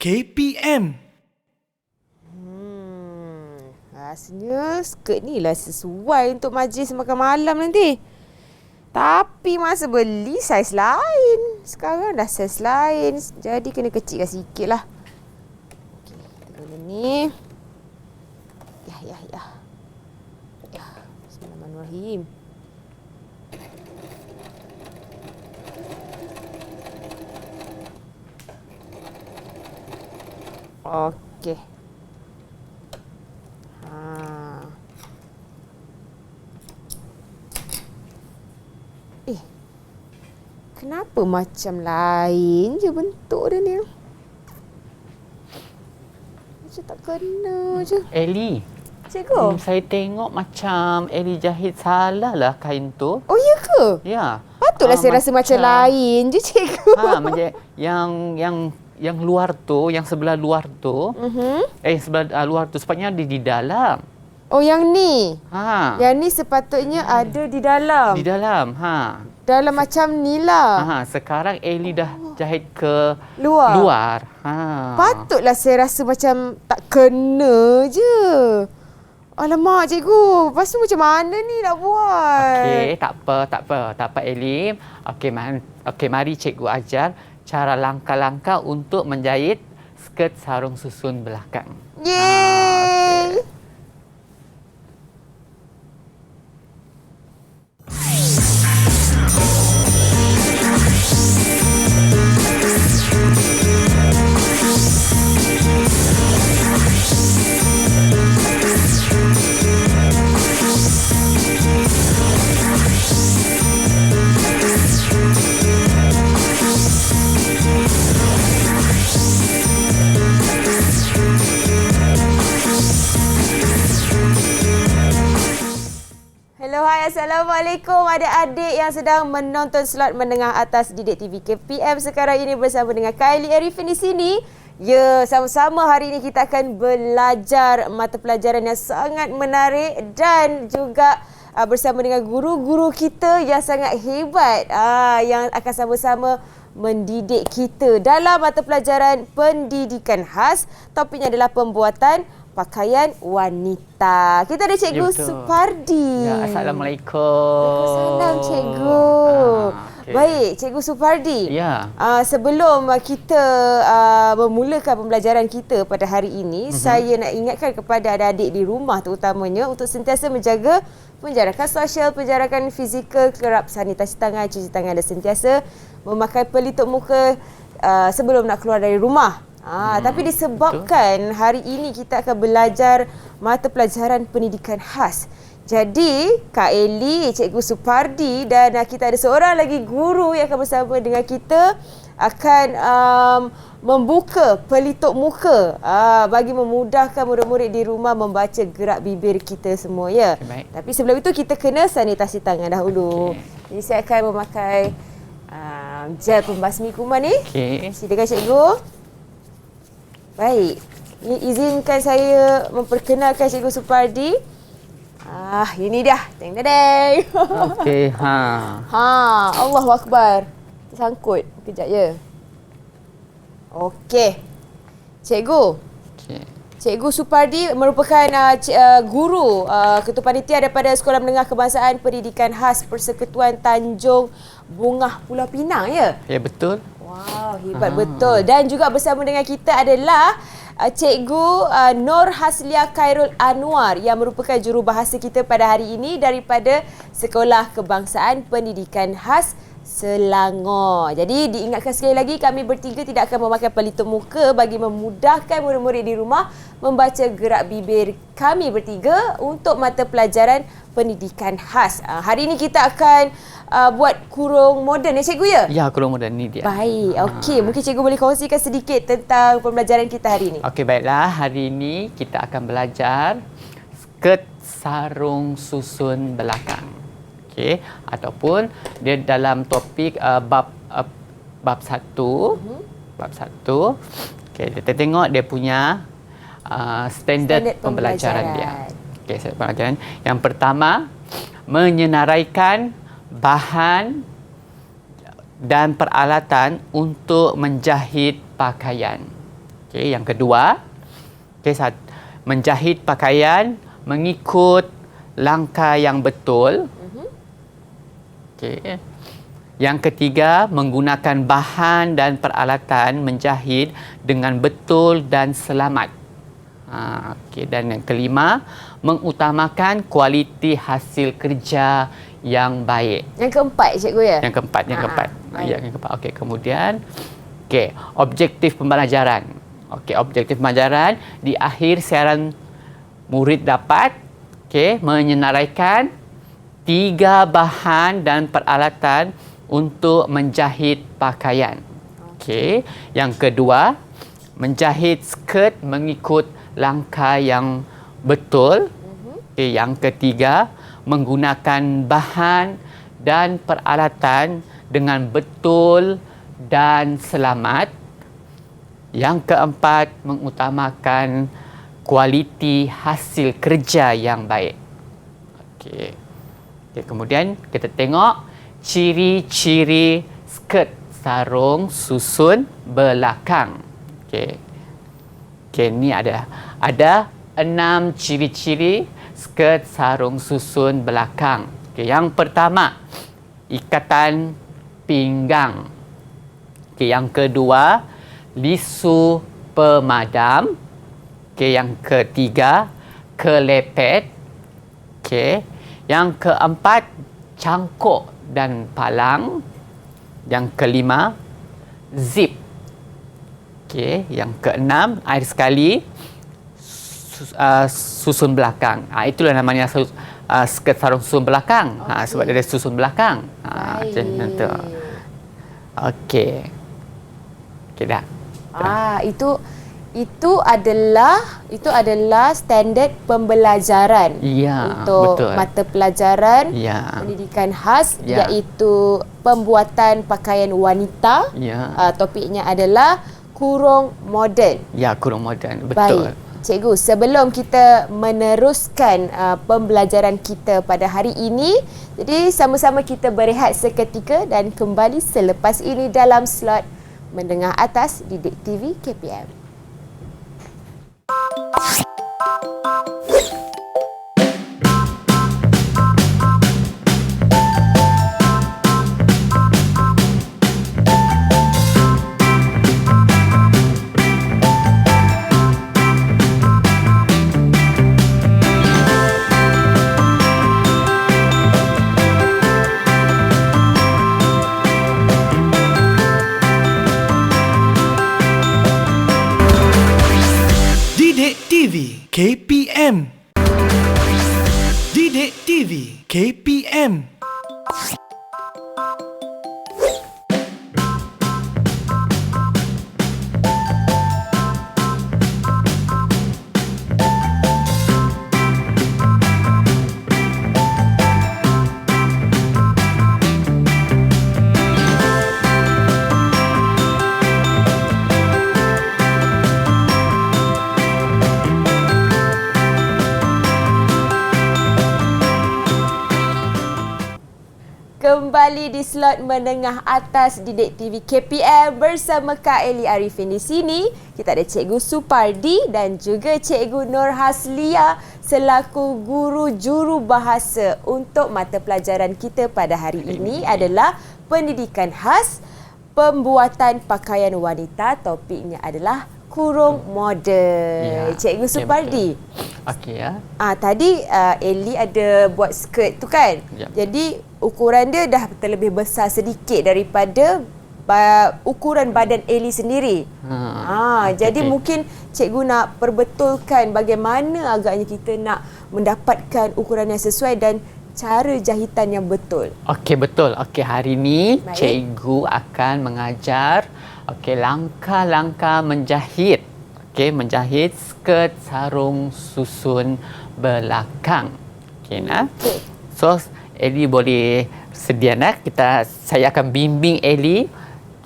KPM. Rasanya skirt ni lah sesuai untuk majlis makan malam nanti. Tapi masa beli saiz lain. Sekarang dah saiz lain. Jadi kena kecilkan sikit lah. Okey, kita guna ni. Ya. Bismillahirrahmanirrahim. Okey. Kenapa macam lain je bentuk dia ni? Macam tak kena je. Ellie. Cikgu? Saya tengok macam Ellie jahit salah lah kain tu. Oh, ya ke? Ya. Patutlah saya rasa macam lain je, cikgu. Macam yang luar tu, yang sebelah luar tu. Sebelah luar tu sepatutnya ada di dalam. Oh, yang ni? Yang ni sepatutnya ada di dalam? Di dalam, Dalam macam ni lah. Sekarang Ellie dah jahit ke luar. Patutlah saya rasa macam tak kena je. Alamak, cikgu. Lepas tu macam mana ni nak buat? Okey, tak apa Ellie. Okey, mari cikgu ajar cara langkah-langkah untuk menjahit skirt sarung susun belakang. Yeay! Assalamualaikum adik-adik yang sedang menonton slot menengah atas Didik TV KPM sekarang ini bersama dengan Kylie Arifin di sini. Ya, sama-sama hari ini kita akan belajar mata pelajaran yang sangat menarik dan juga bersama dengan guru-guru kita yang sangat hebat yang akan sama-sama mendidik kita dalam mata pelajaran pendidikan khas. Topiknya adalah pembuatan pakaian wanita. Kita ada Cikgu Supardi. Ya, Assalamualaikum. Salam Cikgu. Okay. Baik, Cikgu Supardi. Ya. Sebelum kita memulakan pembelajaran kita pada hari ini, saya nak ingatkan kepada adik-adik di rumah terutamanya untuk sentiasa menjaga penjarakan sosial, penjarakan fizikal, kerap sanitasi tangan, cuci tangan dan sentiasa memakai pelitup muka sebelum nak keluar dari rumah. Tapi disebabkan hari ini kita akan belajar mata pelajaran pendidikan khas. Jadi, Kak Ellie, Cikgu Supardi dan kita ada seorang lagi guru yang akan bersama dengan kita akan membuka pelitup muka bagi memudahkan murid-murid di rumah membaca gerak bibir kita semua, ya. Baik. Tapi sebelum itu kita kena sanitasi tangan dahulu. Jadi saya akan memakai gel pembasmi kuman ni. Silakan Cikgu. Baik, ini izinkan saya memperkenalkan Cikgu Supardi. Ini dia. Teng-teng. Okey, Allahu Akbar. Tersangkut. Kejap ya. Okey. Cikgu. Cikgu Supardi merupakan guru ketua panitia daripada Sekolah Menengah Kebangsaan Pendidikan Khas Persekutuan Tanjung Bungah Pulau Pinang, ya? Ya, betul. Wow, hebat betul. Dan juga bersama dengan kita adalah Cikgu Nur Haslia Khairul Anwar yang merupakan jurubahasa kita pada hari ini daripada Sekolah Kebangsaan Pendidikan Khas Selangor. Jadi diingatkan sekali lagi, kami bertiga tidak akan memakai pelitup muka bagi memudahkan murid-murid di rumah membaca gerak bibir kami bertiga untuk mata pelajaran pendidikan khas. Hari ini kita akan buat kurung moden, ya Cikgu, ya? Ya, kurung moden ni dia. Baik, okey. Mungkin Cikgu boleh kongsikan sedikit tentang pembelajaran kita hari ini. Okey, baiklah. Hari ini kita akan belajar skirt sarung susun belakang. Okey, ataupun dia dalam topik bab 1. Bab 1. Okey, kita tengok dia punya standard pembelajaran dia. Okey, standard pembelajaran. Yang pertama, menyenaraikan bahan dan peralatan untuk menjahit pakaian. Okey, yang kedua, menjahit pakaian mengikut langkah yang betul. Okey. Yang ketiga, menggunakan bahan dan peralatan menjahit dengan betul dan selamat. Okey. Dan yang kelima, mengutamakan kualiti hasil kerja yang baik. Yang keempat, cikgu ya? Yang keempat. baik. Yang keempat. Okey, kemudian objektif pembelajaran. Okey, objektif pembelajaran di akhir siaran murid dapat menyenaraikan 3 bahan dan peralatan untuk menjahit pakaian. Okey. Yang kedua, menjahit skirt mengikut langkah yang betul. Okey. Yang ketiga, menggunakan bahan dan peralatan dengan betul dan selamat. Yang keempat, mengutamakan kualiti hasil kerja yang baik. Okey. Kemudian kita tengok ciri-ciri skirt sarung susun belakang. Okey, ni ada 6 ciri-ciri skirt sarung susun belakang. Okey, yang pertama, ikatan pinggang. Okey, yang kedua, lisu pemadam. Okey, yang ketiga, kelepet. Okey, yang keempat, cangkuk dan palang. Yang kelima, zip. Okey, yang keenam, air sekali, susun belakang. Itulah namanya skirt sarung susun belakang. Sebab dia ada susun belakang. Macam tu. Okey. Okey dah. Itu adalah standard pembelajaran untuk betul. Mata pelajaran pendidikan khas iaitu pembuatan pakaian wanita. Topiknya adalah kurung moden. Kurung moden, betul. Baik, cikgu, sebelum kita meneruskan pembelajaran kita pada hari ini, jadi sama-sama kita berehat seketika dan kembali selepas ini dalam slot Menengah Atas Didik TV KPM. KPM. Didik TV KPM. Kembali di slot Menengah Atas Didik TV KPM bersama Kak Eli Arifin di sini. Kita ada Cikgu Supardi dan juga Cikgu Nur Haslia selaku guru jurubahasa untuk mata pelajaran kita pada hari ini adalah pendidikan khas pembuatan pakaian wanita. Topiknya adalah kurung moden. Cikgu Supardi. Okey ya. Tadi Eli ada buat skirt tu kan? Jadi ukuran dia dah terlebih besar sedikit daripada ukuran badan Eli sendiri. Jadi mungkin cikgu nak perbetulkan bagaimana agaknya kita nak mendapatkan ukuran yang sesuai dan cara jahitan yang betul. Okey, betul. Okey, hari ini cikgu akan mengajar langkah-langkah menjahit. Menjahit skirt sarung susun belakang. So, Eli boleh sedia nak saya akan bimbing Eli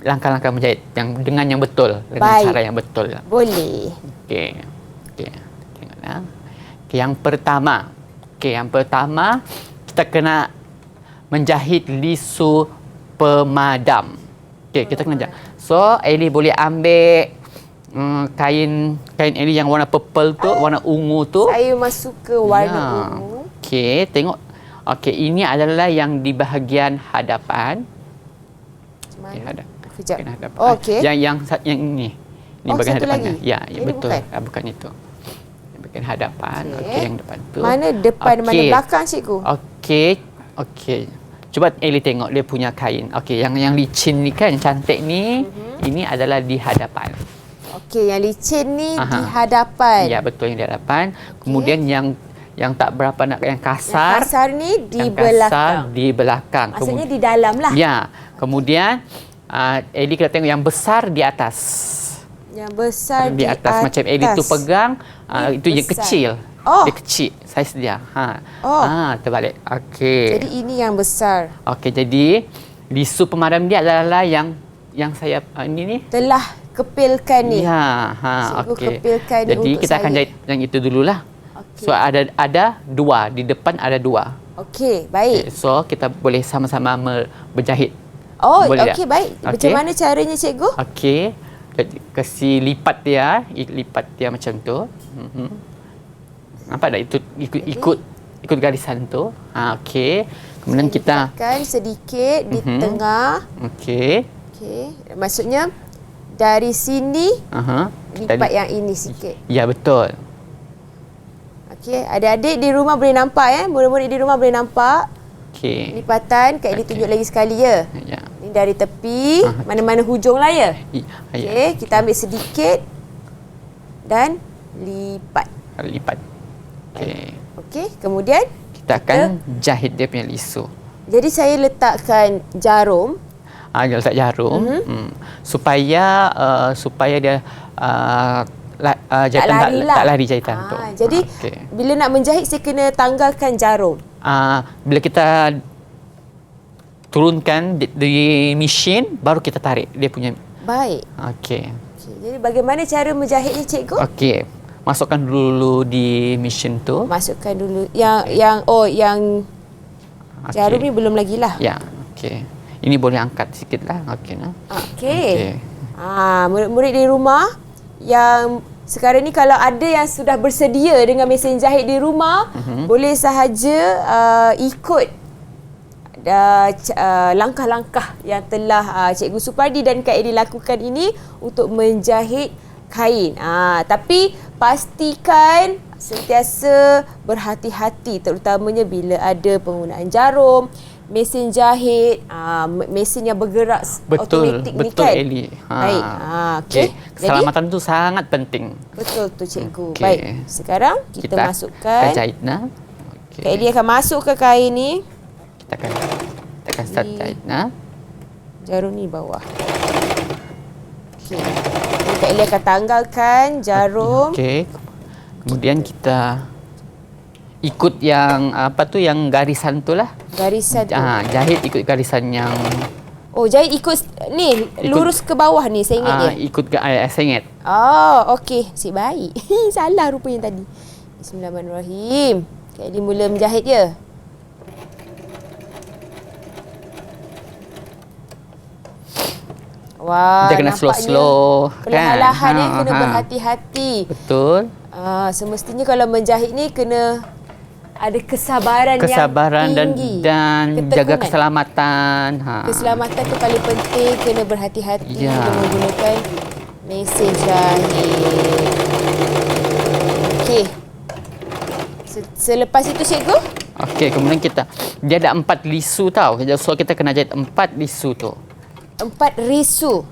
langkah-langkah menjahit dengan yang betul, dengan cara yang betul. Boleh. Okey. Tengoklah. Yang pertama kita kena menjahit lisu pemadam. Kita kena jahit. So, Eli boleh ambil kain Eli yang warna purple tu, warna ungu tu. Saya masuk ke warna ungu. Okey, tengok. Okey, ini adalah yang di bahagian hadapan. Okey, Kejap. hadapan. Oh, okey. Yang ini. Ini bahagian satu hadapan. lagi? Ya, Ini betul. bukan? Bukan itu. Bahagian hadapan. Okey. Okey, yang depan tu. Mana depan, mana Okey. belakang, cikgu? Okey. Cuba Eli tengok dia punya kain. Okey, yang licin ni kan, cantik ni, ini adalah di hadapan. Okey, yang licin ni Aha. di hadapan. Ya, betul, yang di hadapan. Kemudian yang tak berapa nak, yang kasar. Yang kasar ni di yang belakang. kasar di belakang. Maksudnya di dalam lah. Ya. Kemudian Eli kita tengok yang besar di atas. Yang besar Di atas macam Eli tu pegang, itu yang besar. kecil. Oh. Dia kecil saiz dia. Oh. Terbalik. Okey. Jadi ini yang besar. Okey, jadi lisu pemadam dia adalah yang saya ini ni. Telah kepilkan ni. Ya, Cikgu okey. kepilkan ni Jadi untuk kita akan saya. jahit yang itu dululah. Okey. So ada dua, di depan ada dua. Okey, baik. Okay, so kita boleh sama-sama berjahit. Oh, Boleh okey, tak? baik. Okey. Macam mana caranya, cikgu? Okey. Jadi kasi lipat dia macam tu. Nampak tak itu ikut garisan tu. Okey. Kemudian kita Letakkan sedikit di tengah. okey. Okey. Maksudnya dari sini lipat Tadi- yang ini sikit. Ya, betul. Okey, adik-adik di rumah boleh nampak murid-murid di rumah boleh nampak Okey. lipatan. Kak Eli Okey. tunjuk lagi sekali ya. Ya. Ini dari tepi, mana-mana hujung lah ya. Ya. Okey, kita ambil sedikit dan lipat. Lipat. Okey. Okey, kemudian Kita akan jahit dia punya lisu. jadi saya letakkan jarum. Dia letak jarum supaya dia jahitan tak lari jahitan tu. Jadi Okey. bila nak menjahit saya kena tanggalkan jarum. Bila kita turunkan di mesin, baru kita tarik dia punya. Baik. Okey. Okey, jadi bagaimana cara menjahitnya, cikgu? Okey. Masukkan dulu di mesin tu. Masukkan dulu yang Okey. jarum ni belum lagi lah. Ya. Okey. Ini boleh angkat sikit lah. Okey. Okey. Murid-murid di rumah yang sekarang ni kalau ada yang sudah bersedia dengan mesin jahit di rumah, boleh sahaja ikut langkah-langkah yang telah Cikgu Supardi dan Kak Eli lakukan ini untuk menjahit kain. Tapi pastikan sentiasa berhati-hati terutamanya bila ada penggunaan jarum, mesin jahit, mesin yang bergerak automatik ni betul kan. Eli. Baik. Okey. Keselamatan tu sangat penting. Betul tu, cikgu. Okey. Baik. Sekarang kita masukkan. akan jahit nah. Kak Eli akan masuk ke kain ni. Kita akan start jahit nah. Jarum ni bawah. Okey. Kak Eli akan tanggalkan jarum. Okey. Kemudian kita ikut yang yang garisan tu lah. Garisan tu. Jahit ikut garisan yang Oh, jahit ikut ni, lurus ke bawah ni saya ingat dia. ikut saya ingat. Oh, okey. Sip baik. Salah rupanya tadi. Bismillahirrahmanirrahim. Kak Eli mula menjahit ya. Wah, Dia kena nampaknya slow-slow, kan? perlahan-lahan ni kena berhati-hati. Betul. Semestinya kalau menjahit ni kena ada kesabaran yang tinggi. dan jaga keselamatan. Keselamatan tu paling penting, kena berhati-hati Ya. bila menggunakan mesin jahit. Okey. Selepas itu, cikgu? Okey, kemudian dia ada 4 lisu tau. So kita kena jahit 4 lisu tu. 4 risu.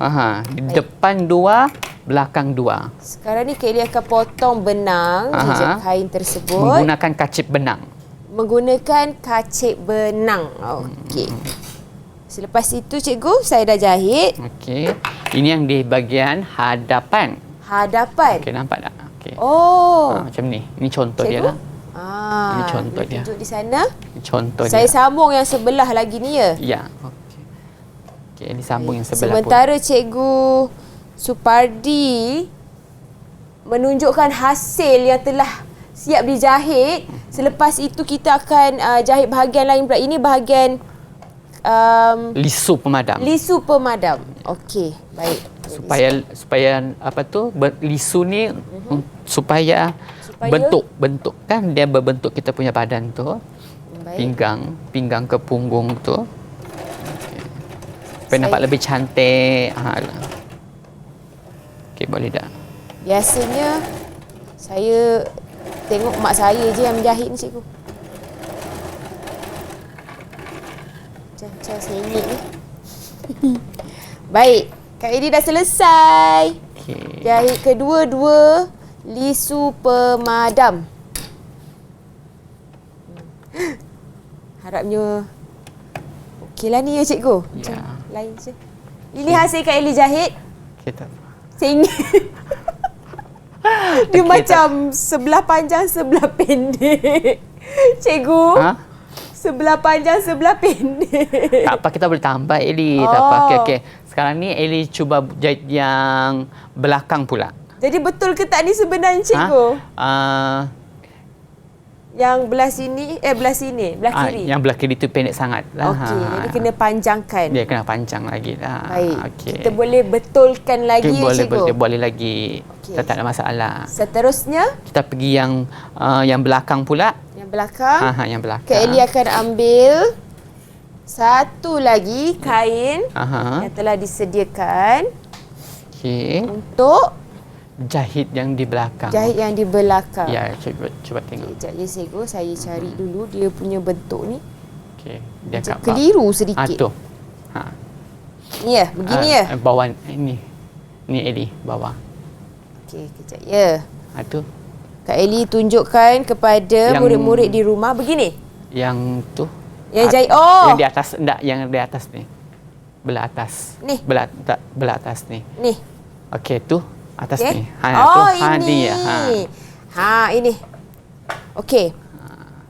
Di depan 2, belakang 2. Sekarang ni Kak Eli akan potong benang jejak kain tersebut. Menggunakan kacip benang. Menggunakan kacip benang. Okey. Selepas itu, cikgu, saya dah jahit. Okey. Ini yang di bahagian hadapan. Hadapan. Okey, nampak tak? Okey. Oh. Macam ni. Ini contoh dia Cikgu? lah. Ini contoh dia. Tunjuk di sana. Ini contoh Saya dia. sambung yang sebelah lagi ni ya. Ya. Okey, ini sambung yang sebelah Sementara Cikgu Supardi menunjukkan hasil yang telah siap dijahit. Selepas itu kita akan jahit bahagian lain pula. Ini bahagian lisu pemadam. lisu pemadam. Okey, baik. supaya apa tu lisu ni supaya bentuk kan dia berbentuk kita punya badan tu. Baik. Pinggang ke punggung tu. Supaya nampak lebih cantik. Okey, boleh dah. Biasanya saya tengok mak saya je yang menjahit ni cikgu. Macam sengit ni. Baik, Kak Edi dah selesai. Okey. Jahit kedua-dua lisu pemadam. Harapnya okeylah ni ya cikgu. Macam Ya. lain je. Ini hasil Kak Eli jahit. Kita Sengit. Dia Okey, macam sebelah panjang, sebelah pendek. Cikgu. Sebelah panjang, sebelah pendek. tak apa, kita boleh tambah Eli. Tak apa. Okey. Sekarang ni Eli cuba jahit yang belakang pula. Jadi betul ke tak ni sebenarnya cikgu? Yang belah sini, belah kiri. Yang belah kiri tu pendek sangat lah. Okey, jadi kena panjangkan. Dia kena panjang lagi lah. Baik. Okey. Kita boleh betulkan lagi boleh, cikgu. boleh lagi. Okey. Tak ada masalah. Seterusnya, Kita pergi yang belakang pula. yang belakang. Yang belakang. Kak Eli akan ambil satu lagi kain yang telah disediakan Okey. untuk Jahit yang di belakang. jahit yang di belakang. Ya, cuba tengok. Sekejap ya cikgu, saya cari dulu dia punya bentuk ni. Okey. Dia Macam kat keliru sedikit. tu. Ni ya, begini ya. Bawah ini. Ni Eli, bawah. Okey, kejap ya. Tu. Kak Eli tunjukkan kepada murid-murid di rumah begini. Yang tu. Yang jahit. Oh. Yang di atas, enggak, yang di atas ni. Belah atas. Ni. Belah atas ni. Ni. Okey, tu. Atas Okay. ni. Oh, tu. ini. Ni ya. Ini. Okey.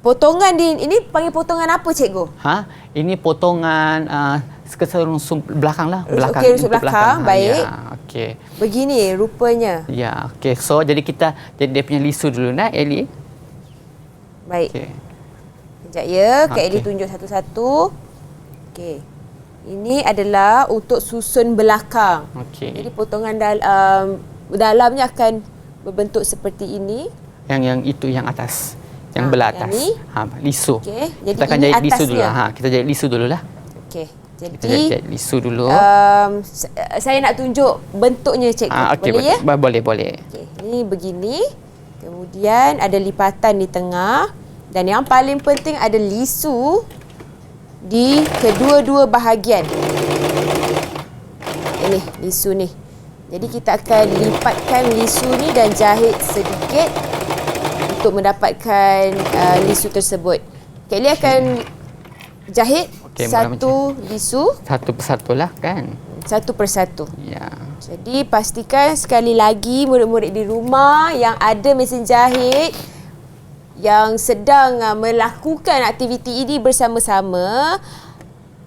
Potongan ini panggil potongan apa cikgu? Ini potongan sarung belakang lah. Belakang. Okey, rusuk belakang. Baik. Ya, okey. Begini rupanya. Ya, okey. So, jadi kita dia punya lisu dulu nak, Eli. Baik. Okey. Sekejap ya. Kak Okey. Eli tunjuk satu-satu. Okey. Ini adalah untuk susun belakang. Okey. Jadi potongan dalamnya akan berbentuk seperti ini. Yang itu yang atas. Yang belah yang atas. ni? Lisu. Okey. Jadi Kita akan ini jahit lisu dulu. atasnya. Kita jahit lisu dululah. Okey. Kita Jadi jahit lisu dulu. saya nak tunjuk bentuknya cikgu. Okey, Boleh ya? Boleh. Okey, ini begini. Kemudian ada lipatan di tengah dan yang paling penting ada lisu di kedua-dua bahagian. Ini lisu ni. Jadi kita akan lipatkan lisu ni dan jahit sedikit untuk mendapatkan lisu tersebut. Kak Eli akan jahit satu lisu Satu persatu lah kan. satu persatu. Ya. Jadi pastikan sekali lagi murid-murid di rumah yang ada mesin jahit yang sedang melakukan aktiviti ini bersama-sama,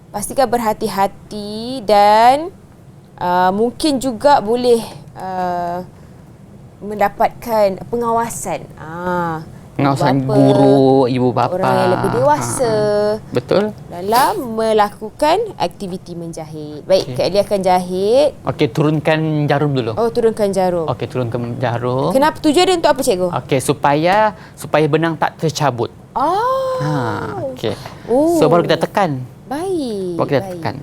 pastikan berhati-hati dan mungkin juga boleh mendapatkan pengawasan. Pengawasan guru, ibu bapa. Orang yang lebih dewasa. Betul. Dalam melakukan aktiviti menjahit. Baik, Kak Eli akan jahit. Okey, turunkan jarum dulu. Oh, turunkan jarum. Okey, turunkan jarum. Kenapa tujuan dia untuk apa cikgu? Okey, supaya benang tak tercabut. Okey. So baru kita tekan. Baik. Baru kita tekan.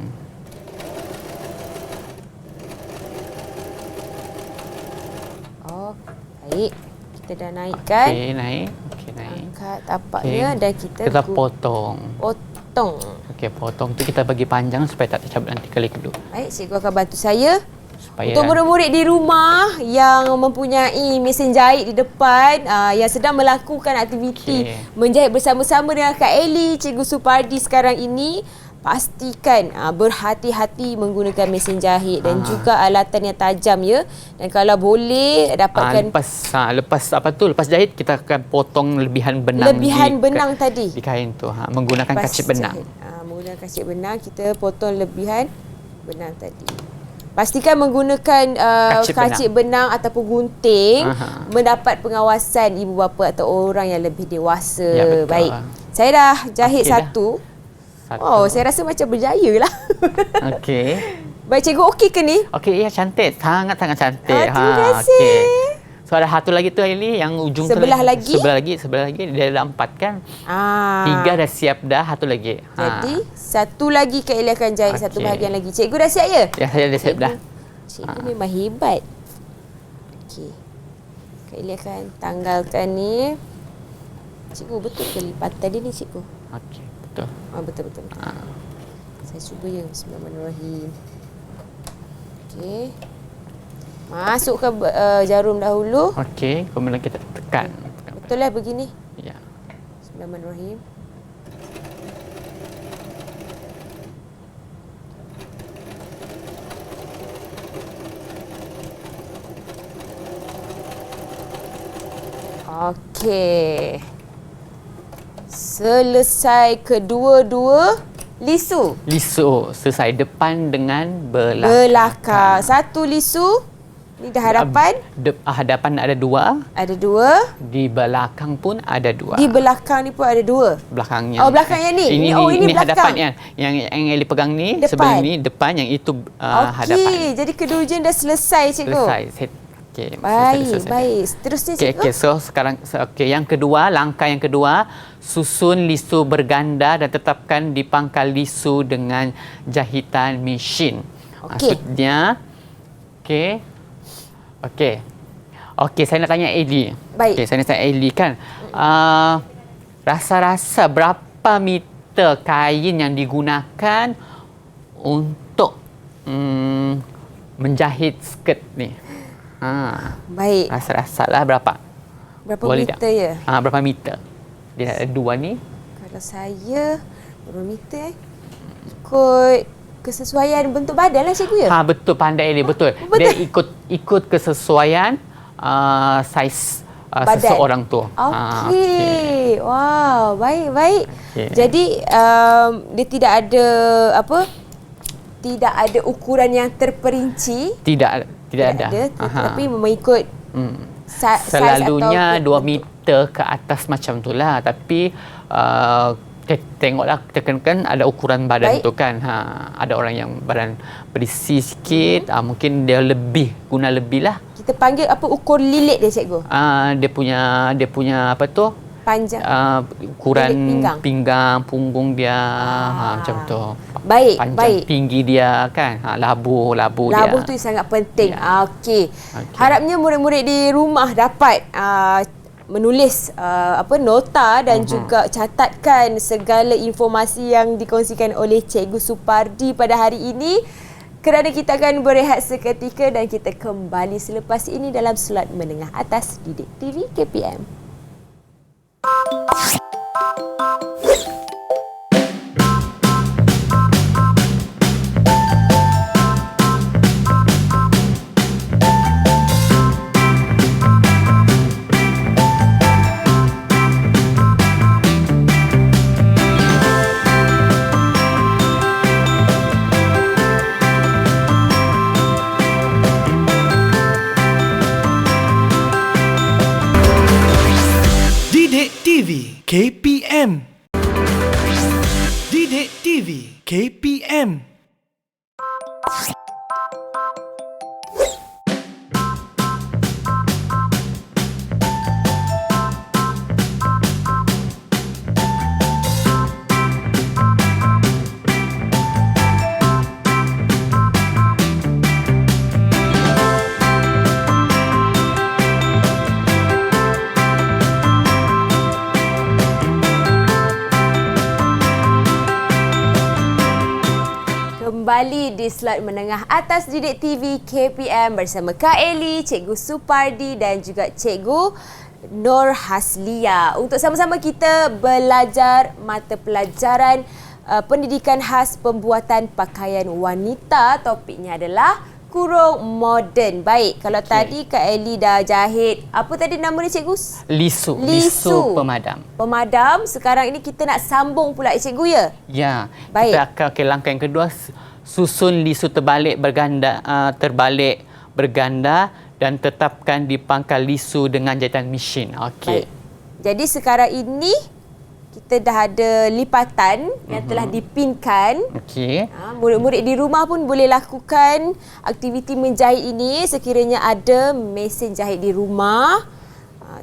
Baik. Kita dah naikkan. Okey, naik. Okey, naik. Angkat tapaknya dan kita potong. Potong. Okey, potong tu kita bagi panjang supaya tak tercabut nanti kali kedua. Baik, cikgu akan bantu saya. Supaya Untuk murid-murid di rumah yang mempunyai mesin jahit di depan, yang sedang melakukan aktiviti menjahit bersama-sama dengan Kak Eli, Cikgu Supardi sekarang ini, pastikan berhati-hati menggunakan mesin jahit dan juga alatan yang tajam ya. Dan kalau boleh dapatkan lepas jahit kita akan potong lebihan benang tadi di kain tu menggunakan kacip benang. Menggunakan kacip benang kita potong lebihan benang tadi. Pastikan menggunakan kacip benang ataupun gunting mendapat pengawasan ibu bapa atau orang yang lebih dewasa. Ya, betul. Baik. Saya dah jahit satu. Satu. Oh, saya rasa macam berjaya lah. Okey. Baik, cikgu okey ke ni? Okey, ya cantik. Sangat-sangat cantik. Terima kasih. Okey. So ada satu lagi tu Aili yang ujung Sebelah tu lagi? Sebelah lagi dia ada 4 kan? Ah. 3 dah siap dah, satu lagi. Jadi, satu lagi Kak Eli akan jahit satu Okey. bahagian lagi. Cikgu dah siap ya? Ya, saya dah siap dah. Cikgu memang hebat. Okey. Kak Eli akan tanggalkan ni. Cikgu, betul ke lipatan dia ni, cikgu? Okey, betul. Betul. Saya cuba ya. Bismillahirrahmanirrahim. Okey. Masukkan jarum dahulu. Okey, kemudian kita tekan. Betul lah begini. Ya. Bismillahirrahmanirrahim. Okey. Selesai kedua-dua lisu. Lisu selesai depan dengan belakang. Belakang. Satu lisu. Ni dah hadapan. Hadapan ada 2. Ada 2. Di belakang pun ada 2. Di belakang ni pun ada 2. Belakangnya. Oh, belakang yang ni. Ini ini belakang. hadapan ya. Yang Eli pegang ni Depan. sebelah ni depan, yang itu hadapan. Okey, jadi kedua ujian dah selesai, cikgu. Selesai. Okey. Baik. Seterusnya, cikgu. Okey, so sekarang yang kedua, langkah yang kedua, susun lisu berganda dan tetapkan di pangkal lisu dengan jahitan mesin. Okey. Maksudnya Okey, saya nak tanya Eli. Baik. Okey, saya nak tanya Eli kan. Rasa-rasa berapa meter kain yang digunakan untuk menjahit skirt ni? Baik. Rasa-rasalah berapa? Berapa Boleh meter tak? ya? Berapa meter? Dia ada 2 ni. Kalau saya, berapa meter ikut kesesuaian bentuk badan lah, cikgu ya? Betul, pandai Eli, betul. Dia ikut kesesuaian saiz seseorang tu. Okey. Wow, baik. Okey. Jadi dia tidak ada tidak ada ukuran yang terperinci. Tidak ada. Tapi mengikut Selalunya saiz 2 meter ke atas macam tu lah. Tapi tengoklah, kan ada ukuran badan. Baik. Tu kan. Ada orang yang badan berisi sikit, mungkin dia guna lebih lah. Kita panggil apa, ukur lilit dia, cikgu? Dia punya apa tu? Panjang. Ukuran pinggang, punggung dia, macam tu. Baik, panjang, tinggi dia kan. Labuh dia. Labuh tu sangat penting. Ya. Okey. Harapnya murid-murid di rumah dapat menulis nota dan juga catatkan segala informasi yang dikongsikan oleh Cikgu Supardi pada hari ini. Kerana kita akan berehat seketika dan kita kembali selepas ini dalam slot menengah atas Didik TV KPM. Didik TV KPM. Didik TV KPM. Kembali di slot menengah atas Didik TV KPM bersama Kak Eli, Cikgu Supardi dan juga Cikgu Nur Haslia. Untuk sama-sama kita belajar mata pelajaran pendidikan khas pembuatan pakaian wanita. Topiknya adalah kurung moden. Baik, kalau tadi Kak Eli dah jahit, apa tadi nama dia, cikgu? Lisu pemadam. Pemadam. Sekarang ini kita nak sambung pula, cikgu ya? Ya. Baik. Kita akan langkah yang kedua, susun lisu terbalik berganda dan tetapkan di pangkal lisu dengan jahitan mesin. Okey. Jadi sekarang ini kita dah ada lipatan yang telah dipinkan. Okey. Murid-murid di rumah pun boleh lakukan aktiviti menjahit ini sekiranya ada mesin jahit di rumah.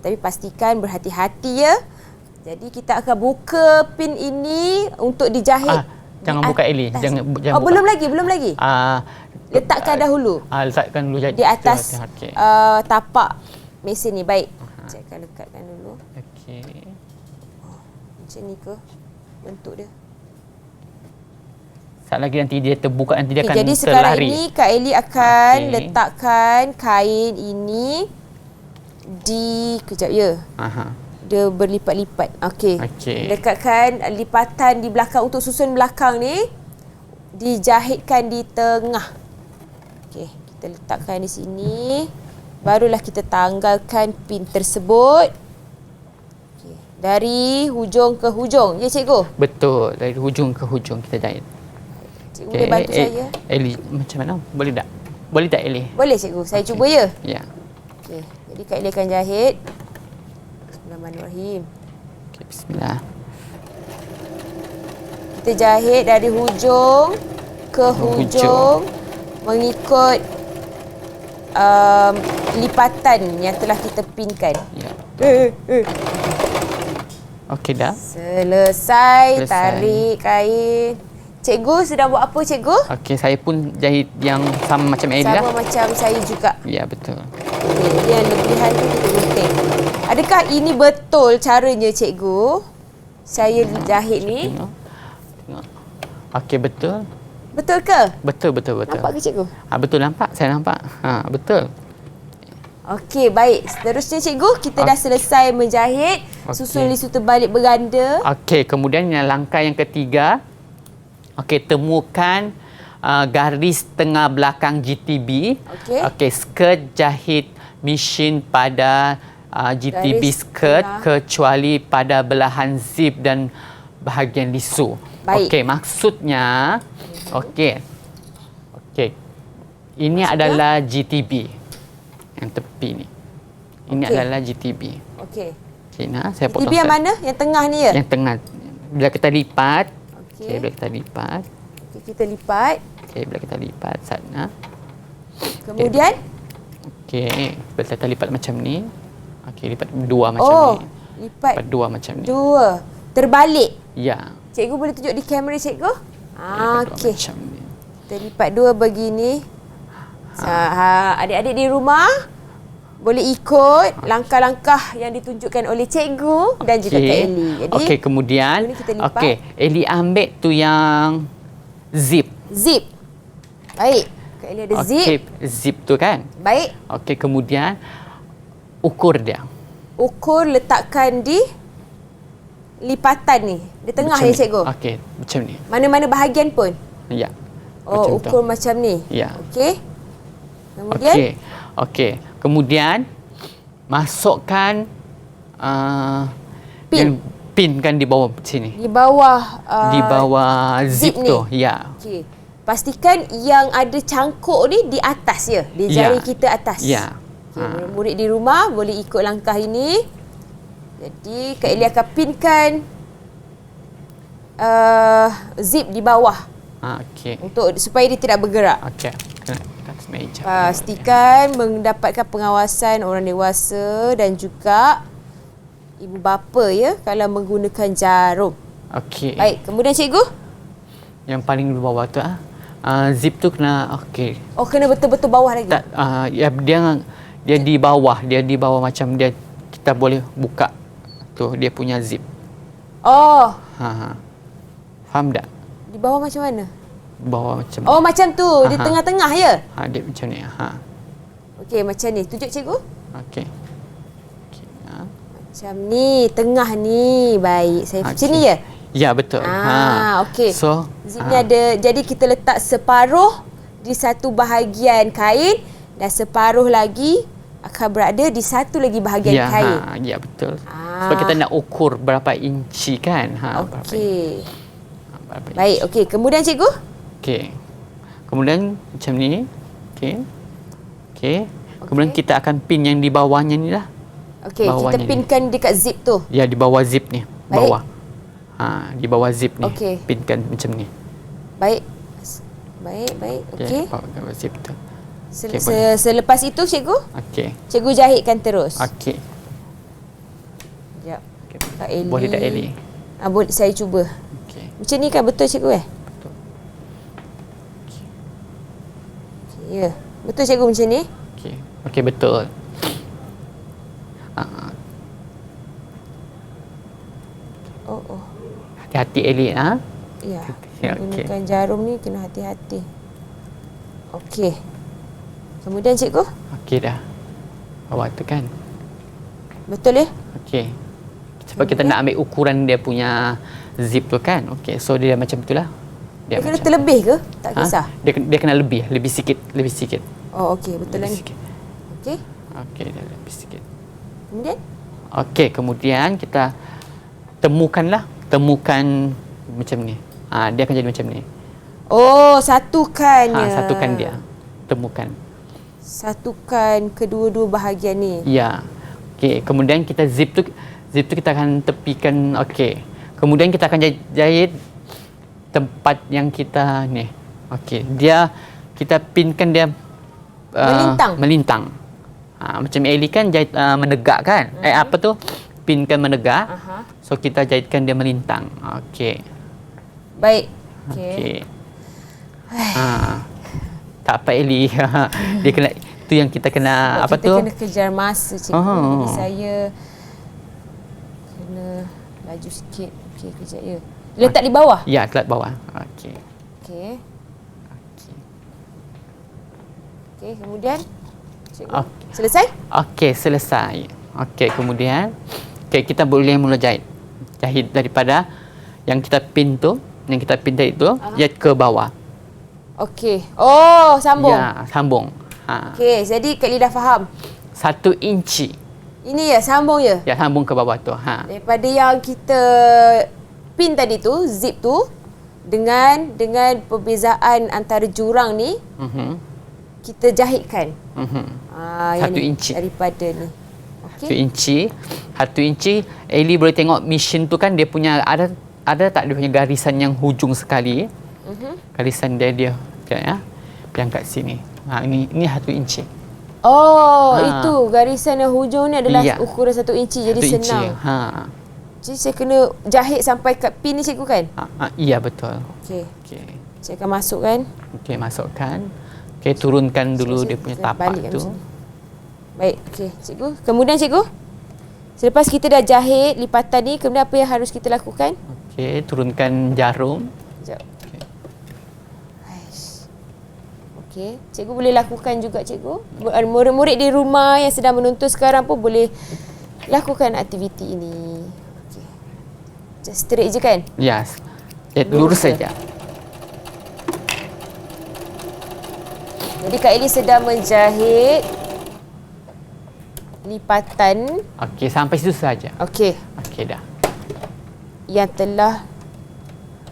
Tapi pastikan berhati-hati ya. Jadi kita akan buka pin ini untuk dijahit. Jangan buka Eli. Jangan buka. Belum lagi. Letakkan dahulu. Letakkan dulu di atas okey. tapak mesin ni. Baik. Saya akan lekatkan dulu. Okey. Macam ni ke bentuk dia? Saat lagi nanti dia terbuka, nanti dia akan Jadi sekarang terlari. ini Kak Eli akan letakkan kain ini di kejap ya. Dia berlipat-lipat. Okey. Lekatkan lipatan di belakang untuk susun belakang ni, dijahitkan di tengah. Okey, kita letakkan di sini. Barulah kita tanggalkan pin tersebut. Okey, dari hujung ke hujung. Ya cikgu? Betul, dari hujung ke hujung kita jahit. Cikgu boleh bantu saya? Eli, macam mana? Boleh tak? Boleh tak Eli? Boleh cikgu, saya cuba ya. Ya. Okey, jadi Kak Eli akan jahit. Bismillahirrahmanirrahim. Okey, bismillah. Kita jahit dari hujung ke hujung mengikut lipatan yang telah kita pinkan. Ya. Okey dah. Selesai. Tarik kain. Cikgu sedang buat apa cikgu? Okey, saya pun jahit yang sama macam Eli lah. Sama macam saya juga. Ya, betul. Okey, yang lebihan tu kita gunting. Adakah ini betul caranya cikgu? Saya jahit ni. Tengok. Okey, betul. Betul ke? Betul. Nampak ke cikgu? Betul, nampak. Saya nampak. Betul. Okey, baik. Seterusnya cikgu, kita dah selesai menjahit. Susun lisu terbalik berganda. Okey, kemudian yang langkah yang ketiga. Okey, temukan garis tengah belakang GTB. Okey, skirt jahit mesin pada GTB skirt kecuali pada belahan zip dan bahagian lisu. Okey, maksudnya okey. Ini adalah GTB yang tepi ni. Ini adalah GTB. Okey. Nah, saya potong. GTB yang mana? Yang tengah ni ya? Yang tengah. Bila kita lipat. Okey. Bila kita lipat. Okey, kita lipat. Okey, bila kita lipat sana. Kemudian? Okey, bila kita lipat macam ni. Okey, lipat dua macam ni. Lipat dua macam ni. Dua. Terbalik. Ya. Cikgu boleh tunjuk di kamera cikgu? Okey. Macam ni. Kita lipat dua begini. Adik-adik di rumah boleh ikut langkah-langkah yang ditunjukkan oleh cikgu dan juga Kak Eli. Jadi, okey, kemudian Eli ambil tu yang zip. Zip. Baik. Kak Eli ada zip. Okey, zip tu kan? Baik. Okey, kemudian ukur dia. Ukur letakkan di lipatan ni. Di tengah macam ya cikgu? Okey, macam ni. Mana-mana bahagian pun? Ya. Oh, ukur macam ni? Ya. Okey. Kemudian? Okey. Kemudian masukkan pin kan di bawah sini. Di bawah di bawah zip ni. tu. Ya. Okey. Pastikan yang ada cangkuk ni di atas ya, di jari kita atas. Ya. Okay, murid di rumah boleh ikut langkah ini. Jadi Kak Eli akan pinkan zip di bawah. Okey. Untuk supaya dia tidak bergerak. Okey. Atas meja. Pastikan mendapatkan pengawasan orang dewasa dan juga ibu bapa ya kalau menggunakan jarum. Okey. Baik, kemudian cikgu? Yang paling di bawah tu zip tu kena okey. Oh, kena betul-betul bawah lagi. Tak, ya dia di bawah macam dia kita boleh buka tu dia punya zip. Oh. Faham tak? Di bawah macam mana? Bawah macam Oh, macam tu. Di tengah-tengah ya? Dia macam ni. Okey, macam ni. Tunjuk cikgu. Okey. Macam ni, tengah ni. Baik, saya sini ya? Ya, betul. Okey. So, zip ni ada, jadi kita letak separuh di satu bahagian kain dan separuh lagi akan berada di satu lagi bahagian kain. Ya, betul. Sebab kita nak ukur berapa inci kan. Okey. Baik, okey. Kemudian cikgu? Okey. Kemudian macam ni. Okey. Kemudian kita akan pin yang di bawahnya ni lah. Okey, kita pinkan dekat zip tu. Ya, di bawah zip ni. Baik. Bawah. Di bawah zip ni. Okey. Pinkan macam ni. Baik. Baik. Okey. Bawah zip tu. Selepas itu cikgu, Okey. cikgu jahitkan terus. Okey. Sekejap. Kak Eli. Boleh tak Eli? Boleh, saya cuba. Okey. Macam ni kan betul cikgu Betul. Ya. Betul cikgu macam ni? Okey. Okey, betul. Oh. Hati-hati Eli Ya. Ya, Gunakan jarum ni kena hati-hati. Okey. Kemudian cikgu? Okey dah. Bawah tu kan. Betul ya? Okey. Sebab kita nak ambil ukuran dia punya zip tu kan. Okey, so dia macam itulah. Dia kena terlebih ke? Tak kisah. Dia kena lebih sikit. Oh, okey, betul lah ni. Sikit. Okey. Okey, dia lebih sikit. Kemudian? Okey, kemudian kita temukan macam ni. Dia akan jadi macam ni. Oh, satukannya. Satukan dia. Temukan. Satukan kedua-dua bahagian ni. Ya. Okey, kemudian kita zip tu kita akan tepikan. Okey. Kemudian kita akan jahit tempat yang kita ni. Okey, kita pinkan dia melintang. Macam Eli kan jahit menegak kan? Apa tu? Pinkan menegak. So kita jahitkan dia melintang. Okey. Baik. Okey. Tak apa Eli. Dia kena itu yang kita kena Sebab apa kita tu? kena kejar masa cikgu. Jadi saya kena laju sikit. Okey, kejap ya. Letak di bawah. Ya, letak bawah. Okey. Okey. Okey, kemudian cikgu. Selesai? Okey, selesai. Okey, kemudian kita boleh mula jahit. Jahit daripada yang kita pin tadi tu, jahit ke bawah. Okey. Oh, sambung. Ya, sambung. Okey, jadi Kak Lee dah faham. 1 inci. Ini ya, sambung ya. Ya, sambung ke bawah tu. Daripada yang kita pin tadi tu, zip tu dengan perbezaan antara jurang ni, kita jahitkan. 1 inci. Daripada ni. 1 inci. 1 inci. Eli boleh tengok mesin tu kan dia punya ada tak dia punya garisan yang hujung sekali. Garisan dia. Sekejap ya. Yang kat sini. Ini 1 inci. Oh, itu garisan yang hujung ni adalah ukuran 1 inci. Jadi 1 inci. senang. Jadi saya kena jahit sampai kat pin ni cikgu kan? Iya, betul. Okey. Okey. Saya akan masukkan. Okey, masukkan. Okey, turunkan dulu dia punya tapak tu. Baik, okey cikgu. Kemudian cikgu, selepas kita dah jahit lipatan ni, kemudian apa yang harus kita lakukan? Okey, turunkan jarum. Sekejap. Okey, cikgu boleh lakukan juga cikgu. Murid-murid di rumah yang sedang menonton sekarang pun boleh lakukan aktiviti ini. Okey. Just straight je kan? Yes. Lurus saja. Jadi Kak Eli sedang menjahit lipatan. Okey, sampai situ saja. Okey. Okey dah. Yang telah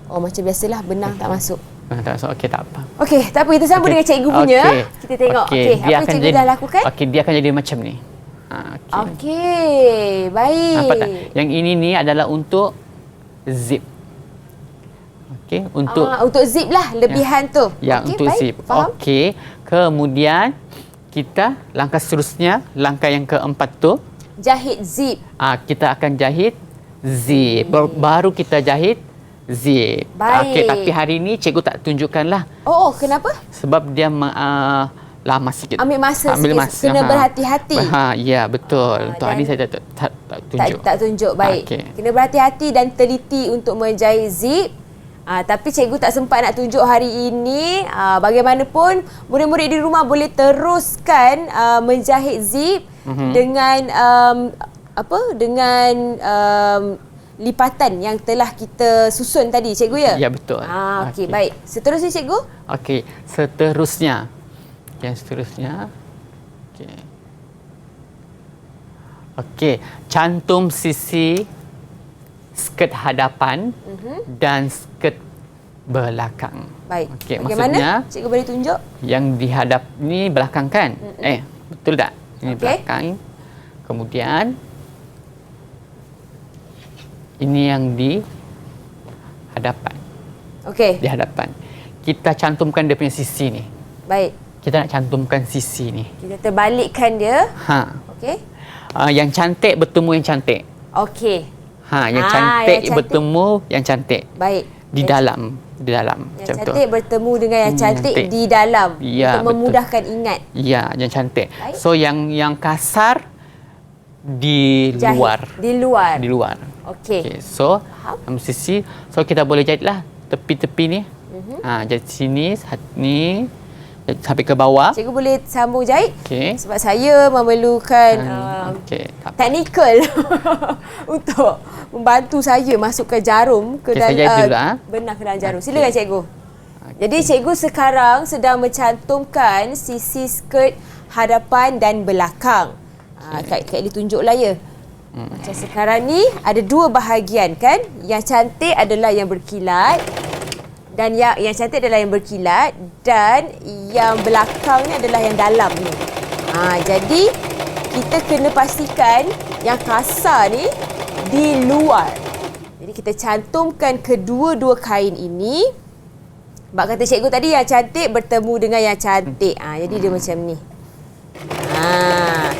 macam biasalah benang tak masuk. Tak masuk. Okey, tak apa. Okey, tak apa, kita sambung dengan cikgu punya. Kita tengok. Okey, dia apa cikgu dah lakukan? Okey, dia akan jadi macam ni. Okey, baik. Nampak tak? Yang ini ni adalah untuk zip. Okey, untuk zip lah lebihan tu. Ya, okay, untuk baik, zip. Faham? Okey. Kemudian kita langkah seterusnya, langkah yang keempat tu, jahit zip. Kita akan jahit zip. Baru kita jahit zip. Baik. Okey, tapi hari ni cikgu tak tunjukkanlah. Oh, kenapa? Sebab dia lama sikit. Ambil masa sikit. Kena berhati-hati. Ya, betul. Untuk hari ni saya tak tunjuk. Tak tunjuk. Baik. Okay. Kena berhati-hati dan teliti untuk menjahit zip. Tapi cikgu tak sempat nak tunjuk hari ini. Bagaimanapun, murid-murid di rumah boleh teruskan menjahit zip dengan lipatan yang telah kita susun tadi, cikgu ya? Ya, betul. Okey, baik. Seterusnya cikgu? Okey, seterusnya. Okey, cantum sisi skirt hadapan dan skirt belakang. Baik. Okey, bagaimana? Maksudnya cikgu boleh tunjuk? yang dihadap ni belakang kan? Betul tak? Ini Okey. belakang. Kemudian ini yang di hadapan. Okey. Di hadapan. Kita cantumkan dia punya sisi ni. Baik. Kita nak cantumkan sisi ni. Kita terbalikkan dia. Okey. Yang cantik bertemu yang cantik. Okey. Yang cantik bertemu yang cantik. Baik. Di dalam. Yang cantik bertemu dengan yang cantik di dalam. Ya, untuk memudahkan ingat. Ya, yang cantik. Baik. So yang kasar di luar. Di luar. Di luar. Okey. So, sisi. So, kita boleh jahitlah tepi-tepi ni. Jahit sini, ni. Sampai ke bawah. Cikgu boleh sambung jahit? Okey. Sebab saya memerlukan teknikal untuk membantu saya masukkan jarum ke dalam benang ke dalam jarum. Silakan cikgu. Jadi cikgu sekarang sedang mencantumkan sisi skirt hadapan dan belakang. Kak Eli tunjuklah ya. Macam sekarang ni ada dua bahagian kan. Yang cantik adalah yang berkilat dan yang cantik adalah yang berkilat dan yang belakang ni adalah yang dalam ni. Jadi kita kena pastikan yang kasar ni di luar. Jadi kita cantumkan kedua-dua kain ini. Sebab kata cikgu tadi yang cantik bertemu dengan yang cantik. Jadi dia macam ni.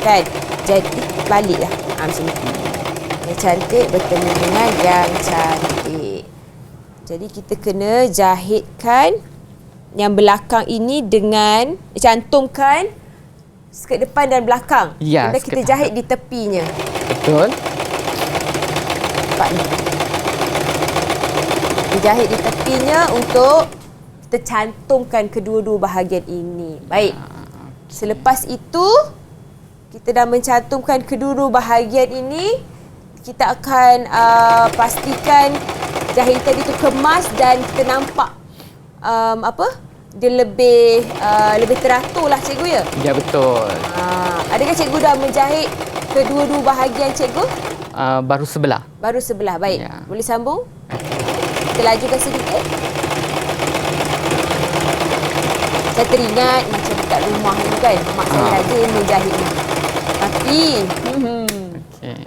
Kan? Jadi baliklah. Macam ni. Yang cantik bertemu dengan yang cantik. Jadi kita kena jahitkan yang belakang ini dengan cantumkan skirt depan dan belakang. Ya, kemudian kita jahit di tepinya. Betul. Nampak ni. Kita jahit di tepinya untuk kita cantumkan kedua-dua bahagian ini. Baik. Selepas itu kita dah mencantumkan kedua-dua bahagian ini, kita akan pastikan jahitan itu kemas dan kita nampak dia lebih teratur lah cikgu ya? Ya, betul. Adakah cikgu dah menjahit kedua-dua bahagian cikgu? Baru sebelah. Baru sebelah, baik. Ya. Boleh sambung? Kita lajukan sedikit. Saya teringat macam dekat rumah ni kan, mak saya aja yang menjahit ni. Tapi, Okey.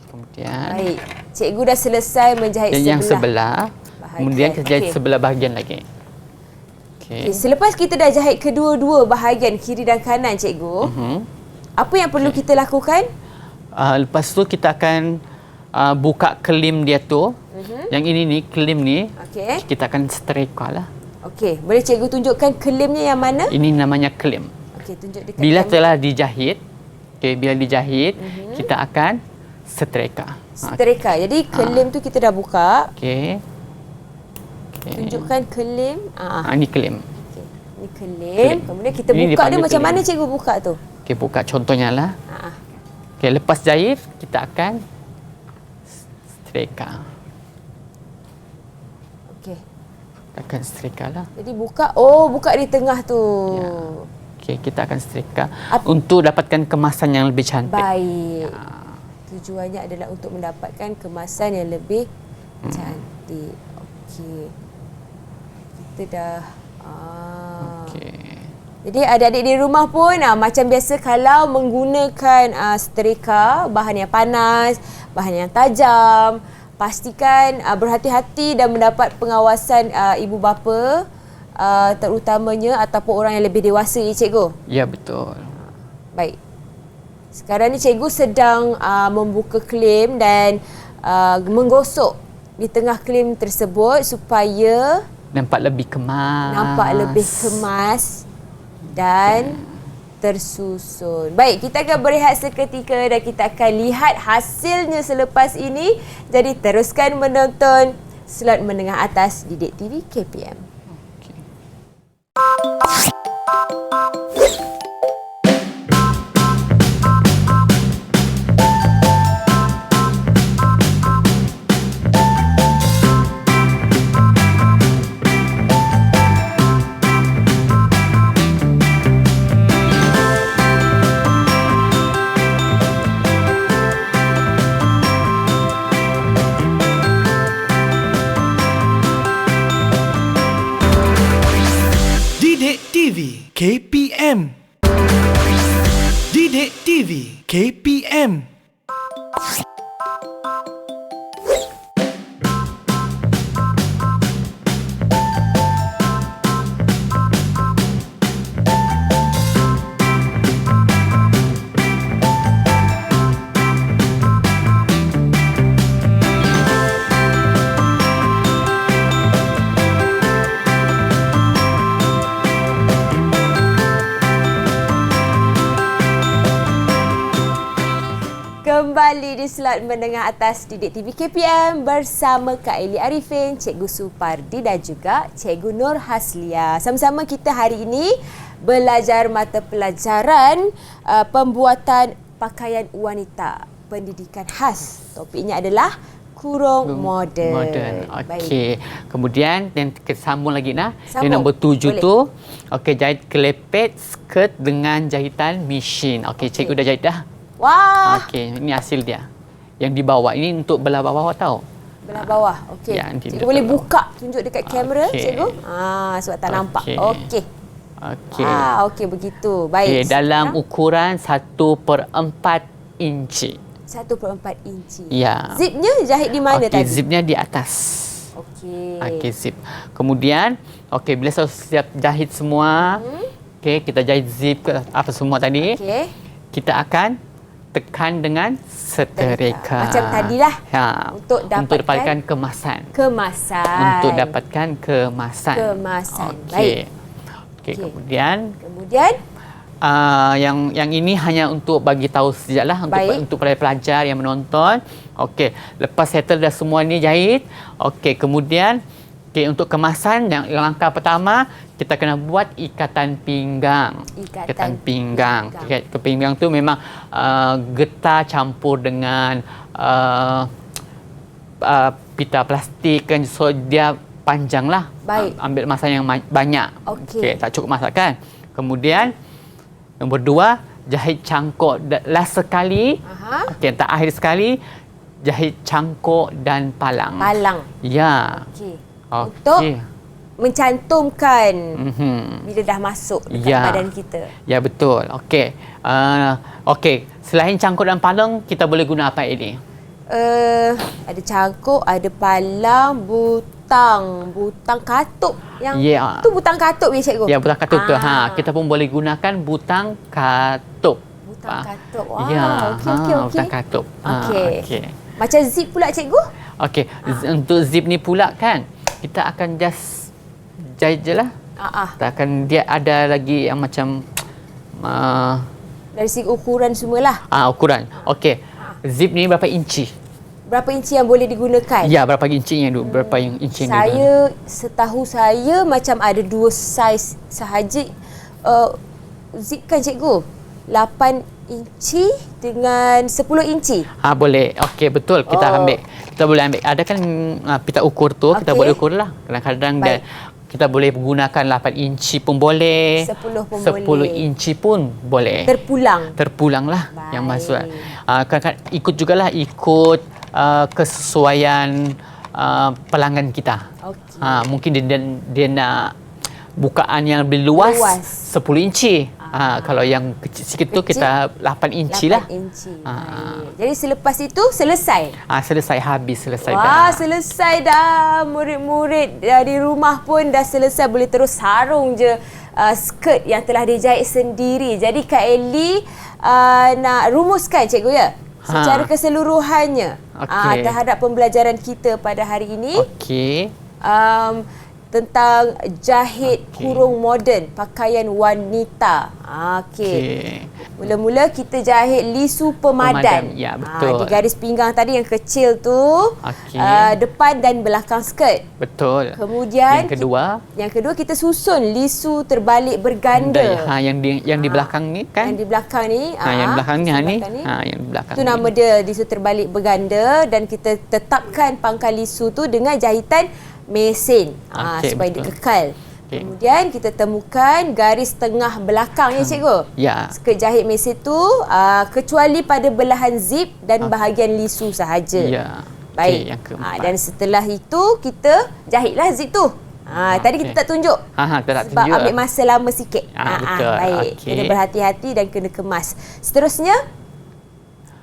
Kemudian baik. Cikgu dah selesai menjahit yang sebelah. Kemudian kita jahit Okey. sebelah bahagian lagi. Okay, selepas kita dah jahit kedua-dua bahagian kiri dan kanan cikgu, apa yang perlu kita lakukan? Lepas tu kita akan buka kelim dia tu. Yang ini ni, kelim ni. Okey. Kita akan setrika lah. Okey, boleh cikgu tunjukkan kelimnya yang mana? Ini namanya kelim. Okey, tunjuk dekat Bila kamera. telah dijahit, bila dijahit, kita akan setrika. Setrika. Jadi kelim tu kita dah buka. Okey. Tunjukkan kelim. Ini kelim. Okey. Ini kelim. Kemudian kita Ini buka dia dipanggil macam kelim. mana cikgu buka tu? Okey, buka contohnya lah. Okey, lepas jahit, kita akan setrika. Okey. Kita akan setrika lah. Jadi buka buka di tengah tu. Ya. Okey, kita akan setrika untuk dapatkan kemasan yang lebih cantik. Baik. Tujuannya adalah untuk mendapatkan kemasan yang lebih cantik. Okey. Kita dah Okey. Jadi adik-adik di rumah pun macam biasa kalau menggunakan setrika, bahan yang panas, bahan yang tajam, pastikan berhati-hati dan mendapat pengawasan ibu bapa terutamanya ataupun orang yang lebih dewasa ya cikgu. Ya, betul. Baik. Sekarang ni cikgu sedang membuka kelim dan menggosok di tengah kelim tersebut supaya Nampak lebih kemas. Dan tersusun. Baik, kita akan berehat seketika dan kita akan lihat hasilnya selepas ini. Jadi teruskan menonton Slot Menengah Atas Didik TV KPM. Okey. Didik TV KPM. Didik TV KPM. kembali di slot menengah atas Didik TV KPM bersama Kak Eli Arifin, Cikgu Supardi dan juga Cikgu Nur Haslia. Sama-sama kita hari ini belajar mata pelajaran pembuatan pakaian wanita, pendidikan khas. Topiknya adalah kurung moden. Okey. Kemudian yang kita sambung lagi nah. Sambung. Yang nombor 7 Boleh. tu, okey, jahit kelepet skirt dengan jahitan mesin. Okey, cikgu dah jahit dah. Wah, Okey, ini hasil dia. Yang di bawah ini untuk belah bawah tahu. belah bawah. Okey. Ya, nanti Cikgu dekat boleh bawah. buka, tunjuk dekat kamera, Okey. cikgu. Sebab tak nampak. Okey. Okey. Okey. Okey begitu. Baik. Okey, dalam Sekarang ukuran 1/4 inci. 1/4 inci. Ya. Zipnya jahit di mana Okey, tadi? zipnya di atas. Okey. Okey, zip. Kemudian, okey, bila siap jahit semua, okey, kita jahit zip ke apa semua tadi. Okey. Kita akan tekan dengan seterika. Macam tadilah. Ya. Untuk dapatkan dapatkan kemasan. Kemasan. Untuk dapatkan kemasan. Kemasan. Okey. Baik. Okey, Okey. kemudian Kemudian yang ini hanya untuk bagi tahu sajalah Baik. untuk pelajar yang menonton. Okey, lepas settle dah semua ni jahit. Okey, kemudian untuk kemasan yang langkah pertama kita kena buat ikatan pinggang. Ikatan pinggang. pinggang. Ikatan pinggang tu memang getah campur dengan pita plastik kan, so dia panjang lah. Baik. Ambil masa yang banyak. Okey. Tak cukup masa kan. Kemudian nombor 2, jahit cangkuk last sekali. Aha. Okey, terakhir sekali jahit cangkuk dan palang. palang. Ya. Okey. Okey. Untuk mencantumkan Mhm. bila dah masuk dekat Ya. badan kita. Ya, betul. Okey. Okey, selain cangkuk dan palang, kita boleh guna apa ini? Ada cangkuk, ada palang, butang katuk. Yang Ya. tu butang katuk ya cikgu? Ya, butang katuk tu. Ah. Kita pun boleh gunakan butang katuk. Butang katuk. Wah, Ya, okey. butang katuk. Okey. Okey. Macam zip pula cikgu? Okey, untuk zip ni pula kan, kita akan just jahit je lah. Tak akan, dia ada lagi yang macam Dari segi ukuran semualah. ukuran. Okey. Zip ni berapa inci? Berapa inci yang boleh digunakan? Ya, berapa inci yang berapa yang inci yang Saya, setahu saya macam ada 2 saiz sahaja. Zip kan cikgu? 8 inci dengan 10 inci. boleh. Okey, betul. Kita ambil. Kita boleh ambil. Ada kan pita ukur tu, kita Okey. boleh ukur lah. Kadang-kadang Baik. kita boleh gunakan 8 inci pun boleh. 10 pun 10 boleh. inci pun boleh. Terpulang lah Baik. yang masuk. Kadang-kadang ikut jugalah ikut kesesuaian pelanggan kita. Okey. Mungkin dia nak bukaan yang lebih luas. 10 inci. Kalau yang kecil sikit tu Kecil, kita 8 inci lah. 8 inci. Baik. Jadi selepas itu selesai. Selesai Wah, dah. selesai dah. Murid-murid di rumah pun dah selesai. Boleh terus sarung je skirt yang telah dijahit sendiri. Jadi Kak Eli nak rumuskan cikgu ya? Secara keseluruhannya Okey. terhadap pembelajaran kita pada hari ini. Okey. Tentang jahit Okey. kurung moden pakaian wanita. Okey. Mula-mula kita jahit lisu Pemadam, pemadan. ya, betul. Di garis pinggang tadi yang kecil tu, Okey. depan dan belakang skirt. Betul. Kemudian yang kedua, kita susun lisu terbalik berganda. yang di belakang ni kan? Yang di belakang ni. yang di belakang ni, lisu ni. belakang ni. Yang di belakang Itu ni. nama dia, lisu terbalik berganda, dan kita tetapkan pangkal lisu tu dengan jahitan mesin Okey, supaya betul. dia kekal. Okey. Kemudian kita temukan garis tengah belakang ya cikgu. Ya. Skirt jahit mesin tu kecuali pada belahan zip dan bahagian lisu sahaja. Ya. Baik. Okey, yang keempat. Dan setelah itu kita jahitlah zip tu. Tadi kita okey. tak tunjuk. Kita tak Sebab tunjuk. ambil masa lama sikit. Betul. Baik. Okey. Kena berhati-hati dan kena kemas. Seterusnya,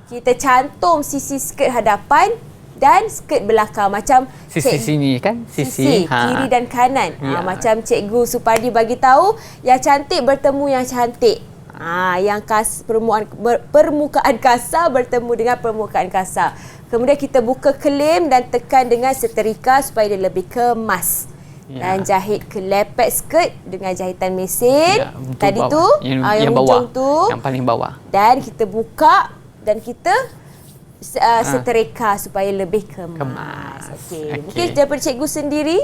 kita cantum sisi skirt hadapan dan skirt belakang macam Sisi sini kan? sisi kiri dan kanan. Ya. Macam Cikgu Supardi bagi tahu, yang cantik bertemu yang cantik. Yang permukaan kasar bertemu dengan permukaan kasar. Kemudian kita buka kelem dan tekan dengan seterika supaya dia lebih kemas. Ya. Dan jahit kelepek skirt dengan jahitan mesin. Ya, untuk Tadi bawah. tu yang hujung bawah. tu. Yang paling bawah. Dan kita buka dan kita setereka supaya lebih kemas. Okey. Mungkin daripada cikgu sendiri,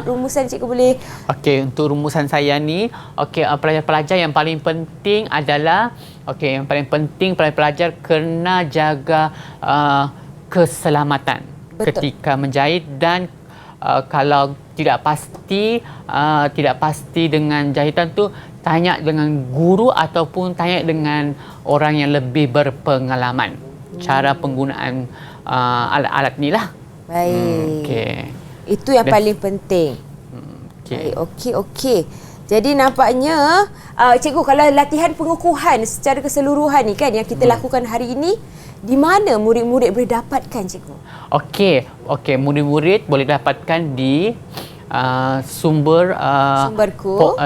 rumusan cikgu boleh. Okey, untuk rumusan saya ni, pelajar-pelajar yang paling penting adalah yang paling penting pelajar kena jaga keselamatan. Betul. Ketika menjahit, dan kalau tidak pasti dengan jahitan tu, tanya dengan guru ataupun tanya dengan orang yang lebih berpengalaman cara penggunaan alat-alat ni lah. Baik. Okey. Itu yang paling penting. Okey. Okey. Jadi nampaknya cikgu, kalau latihan pengukuhan secara keseluruhan ni kan yang kita lakukan hari ini, di mana murid-murid boleh dapatkan cikgu? Okey, murid-murid boleh dapatkan di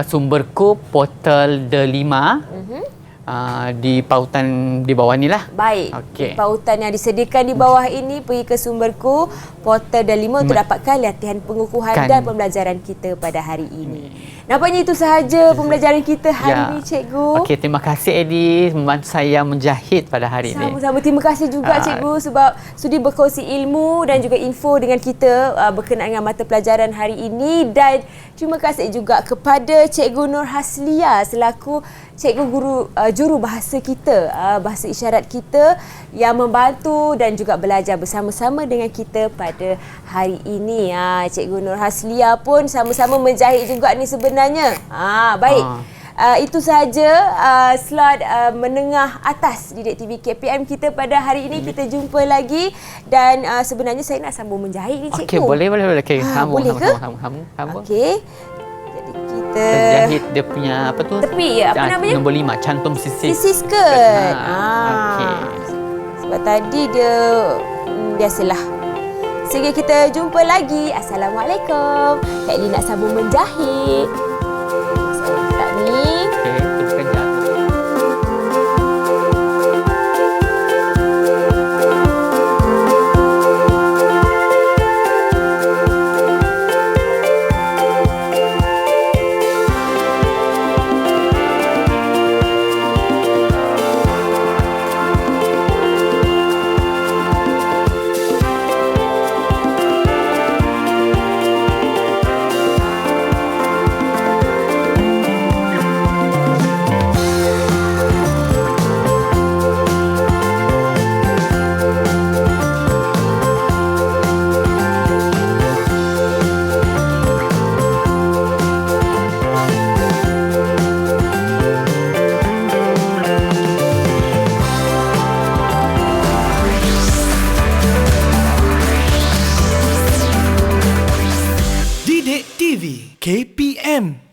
Sumberku portal Delima. Di pautan di bawah ni lah. Baik. Okey. Pautan yang disediakan di bawah ini, pergi ke Sumberku portal Delima untuk dapatkan latihan pengukuhan dan pembelajaran kita pada hari ini. Nampaknya itu sahaja pembelajaran kita hari ini, cikgu. Okey, terima kasih Eddie membantu saya menjahit pada hari ini. Sama-sama. Terima kasih juga cikgu sebab sudi berkongsi ilmu dan juga info dengan kita berkenaan dengan mata pelajaran hari ini, dan terima kasih juga kepada Cikgu Nur Haslia selaku cikgu guru juru bahasa kita, bahasa isyarat kita, yang membantu dan juga belajar bersama-sama dengan kita pada hari ini. Cikgu Nur Haslia pun sama-sama menjahit juga ni sebenarnya. Baik. Itu sahaja slot menengah atas Didik TV KPM kita pada hari ini. Kita jumpa lagi, dan sebenarnya saya nak sambung menjahit ni, cikgu. Okey, boleh. Okey, boleh ke? Sambung. Okey. Jadi kita jahit dia punya apa tu? tepi, apa namanya? Nombor 5, cantum sisik. Sisi skirt. Okey. Sebab tadi dia biasalah. Sehingga kita jumpa lagi. Assalamualaikum. Kak Eli nak sambung menjahit. Saya letak ni. Okey, teruskan jatuh. Didik TV KPM